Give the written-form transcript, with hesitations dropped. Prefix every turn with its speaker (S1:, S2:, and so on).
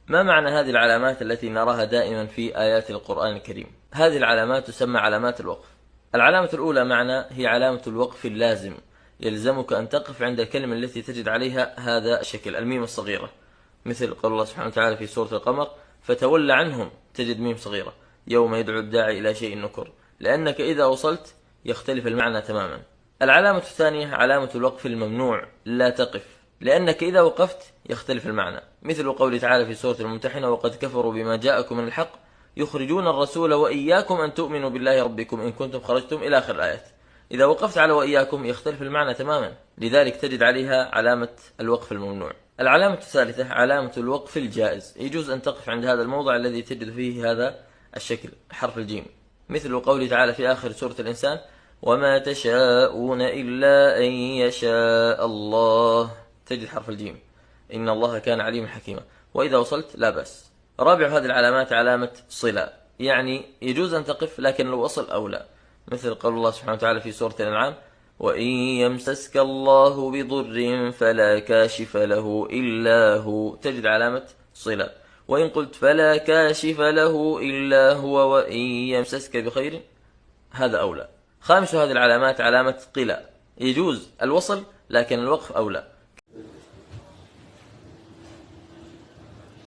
S1: ما معنى هذه العلامات التي نراها دائما في آيات القرآن الكريم؟ هذه العلامات تسمى علامات الوقف. العلامة الأولى معنى هي علامة الوقف اللازم، يلزمك أن تقف عند الكلمة التي تجد عليها هذا الشكل، الميم الصغيرة، مثل قول الله سبحانه وتعالى في سورة القمر: فتولى عنهم، تجد ميم صغيرة، يوم يدعو الداعي إلى شيء نكر، لأنك إذا وصلت يختلف المعنى تماما. العلامة الثانية علامة الوقف الممنوع، لا تقف، لأنك إذا وقفت يختلف المعنى، مثل قوله تعالى في سورة الممتحنة: وقد كفروا بما جاءكم من الحق يخرجون الرسول وإياكم أن تؤمنوا بالله ربكم إن كنتم خرجتم، إلى آخر الآيات. إذا وقفت على وإياكم يختلف المعنى تماما، لذلك تجد عليها علامة الوقف الممنوع. العلامة الثالثة علامة الوقف الجائز، يجوز أن تقف عند هذا الموضع الذي تجد فيه هذا الشكل، حرف الجيم، مثل قوله تعالى في آخر سورة الإنسان: وما تشاءون إلا أن يشاء الله، تجد حرف الجيم، إن الله كان عليما حكيما، وإذا وصلت لا بأس. رابع هذه العلامات علامة صلة، يعني يجوز أن تقف لكن لو وصل أو لا، مثل قول الله سبحانه وتعالى في سورة الأنعام: وإن يمسسك الله بضر فلا كاشف له إلا هو، تجد علامة صلة. وإن قلت فلا كاشف له إلا هو وإن يمسسك بخير، هذا أولى. خامس هذه العلامات علامة قلة، يجوز الوصل لكن الوقف أولى.